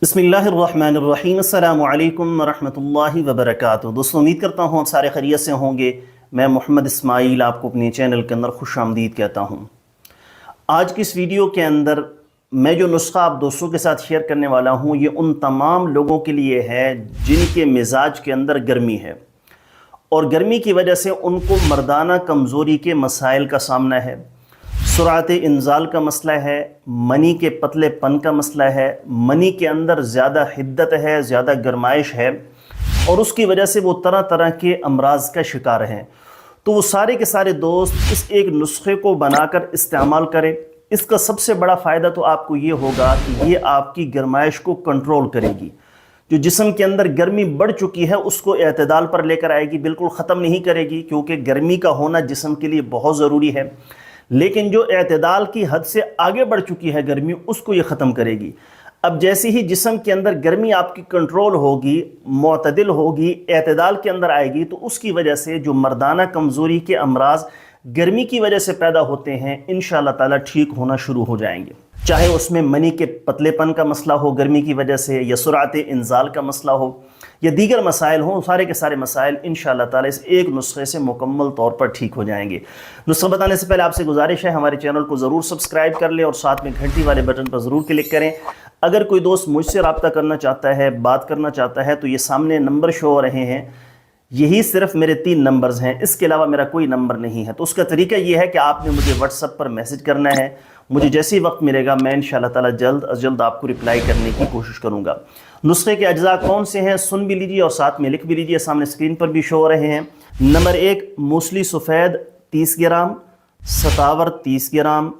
बिस्मिल्लाहिर्रहमानिर्रहीम। अस्सलामु अलैकुम वरहमतुल्लाहि वबरकातुहू। दोस्तों, उम्मीद करता हूँ आप सारे खैरियत से होंगे। मैं मोहम्मद इस्माइल आपको अपने चैनल के अंदर खुश आमदीद कहता हूँ। आज की इस वीडियो के अंदर मैं जो नुस्खा आप दोस्तों के साथ शेयर करने वाला हूँ, ये उन तमाम लोगों के लिए है जिनके मिजाज के अंदर गर्मी है और गर्मी की वजह से उनको मर्दाना कमज़ोरी के मसाइल का सामना है, सुरात इंजाल का मसला है, मनी के पतलेपन का मसला है, मनी के अंदर ज़्यादा हिद्दत है, ज़्यादा गरमाइश है और उसकी वजह से वो तरह तरह के अमराज का शिकार हैं। तो वो सारे के सारे दोस्त इस एक नुस्खे को बनाकर इस्तेमाल करें। इसका सबसे बड़ा फ़ायदा तो आपको ये होगा कि ये आपकी गरमाइश को कंट्रोल करेगी। जो जिस्म के अंदर गर्मी बढ़ चुकी है उसको एतदाल पर लेकर आएगी, बिल्कुल ख़त्म नहीं करेगी, क्योंकि गर्मी का होना जिस्म के लिए बहुत ज़रूरी है। लेकिन जो एतदाल की हद से आगे बढ़ चुकी है गर्मी, उसको ये ख़त्म करेगी। अब जैसे ही जिस्म के अंदर गर्मी आपकी कंट्रोल होगी, मुतदिल होगी, एतदाल के अंदर आएगी, तो उसकी वजह से जो मर्दाना कमज़ोरी के अमराज गर्मी की वजह से पैदा होते हैं, इंशाअल्लाह ताला ठीक होना शुरू हो जाएंगे। चाहे उसमें मनी के पतलेपन का मसला हो गर्मी की वजह से, या सुरात इंजाल का मसला हो, या दीगर मसाइल हों, सारे के सारे मसाइल इंशाअल्लाह ताला इस एक नुस्खे से मुकम्मल तौर पर ठीक हो जाएंगे। नुस्खा बताने से पहले आपसे गुजारिश है, हमारे चैनल को ज़रूर सब्सक्राइब कर लें और साथ में घंटी वाले बटन पर ज़रूर क्लिक करें। अगर कोई दोस्त मुझसे रब्ता करना चाहता है, बात करना चाहता है, तो ये सामने नंबर शो हो रहे हैं, यही सिर्फ मेरे 3 नंबर्स हैं, इसके अलावा मेरा कोई नंबर नहीं है। तो उसका तरीका ये है कि आपने मुझे व्हाट्सएप पर मैसेज करना है। मुझे जैसे ही वक्त मिलेगा मैं इंशाअल्लाह ताला जल्द अज जल्द आपको रिप्लाई करने की कोशिश करूँगा। नुस्खे के अज्जा कौन से हैं सुन भी लीजिए और साथ में लिख भी लीजिए, सामने स्क्रीन पर भी शो हो रहे हैं। नंबर 1, मूसली सफ़ेद 30 ग्राम, सतावर 30 ग्राम,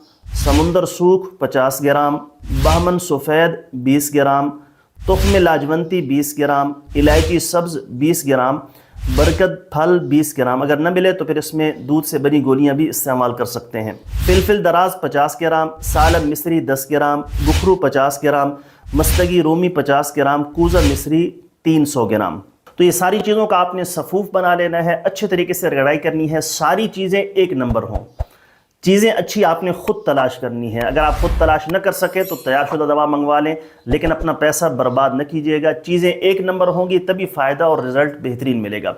समुंदर सूख 50 ग्राम, बहमन सफ़ेद 20 ग्राम, तुख्म लाजवंती 20 ग्राम, इलायची सब्ज़ 20 ग्राम, बरकत फल 20 ग्राम। अगर न मिले तो फिर इसमें दूध से बनी गोलियां भी इस्तेमाल कर सकते हैं। फिलफिल दराज 50 ग्राम, सालब मिस्री 10 ग्राम, बुखरू 50 ग्राम, मस्तगी रूमी 50 ग्राम, कूज़ा मिस्री 300 ग्राम। तो ये सारी चीज़ों का आपने सफ़ूफ बना लेना है, अच्छे तरीके से रगड़ाई करनी है, सारी चीज़ें एक नंबर हों। चीज़ें अच्छी आपने ख़ुद तलाश करनी है। अगर आप ख़ुद तलाश न कर सके तो तैयारशुदा दवा मंगवा लें, लेकिन अपना पैसा बर्बाद न कीजिएगा। चीज़ें एक नंबर होंगी तभी फ़ायदा और रिज़ल्ट बेहतरीन मिलेगा।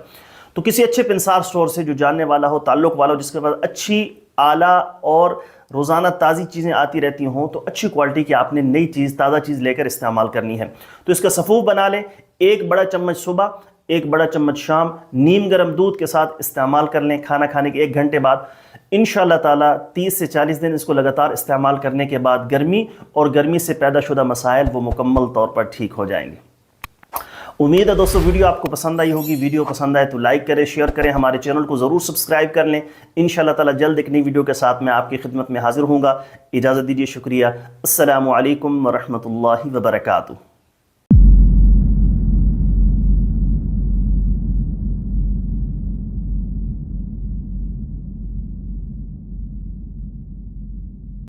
तो किसी अच्छे पिंसार स्टोर से जो जानने वाला हो, ताल्लुक़ वाला हो, जिसके पास अच्छी आला और रोज़ाना ताज़ी चीज़ें आती रहती हों, तो अच्छी क्वालिटी की आपने नई चीज़, ताज़ा चीज़ लेकर इस्तेमाल करनी है। तो इसका सफ़ूफ बना लें। 1 बड़ा चम्मच सुबह, 1 बड़ा चम्मच शाम, नीम गर्म दूध के साथ इस्तेमाल कर लें खाना खाने के 1 घंटे बाद। इंशाअल्लाह ताला 30 से 40 दिन इसको लगातार इस्तेमाल करने के बाद गर्मी और गर्मी से पैदा शुदा मसाइल वो मुकम्मल तौर पर ठीक हो जाएंगे। उम्मीद है दोस्तों वीडियो आपको पसंद आई होगी। वीडियो पसंद आए तो लाइक करें, शेयर करें, हमारे चैनल को ज़रूर सब्सक्राइब कर लें। इंशाअल्लाह ताला जल्द एक नई वीडियो के साथ मैं आपकी खिदमत में हाजिर हूँगा। इजाज़त दीजिए, शुक्रिया। अस्सलामु अलैकुम वरहमतुल्लाहि वबरकातुहू।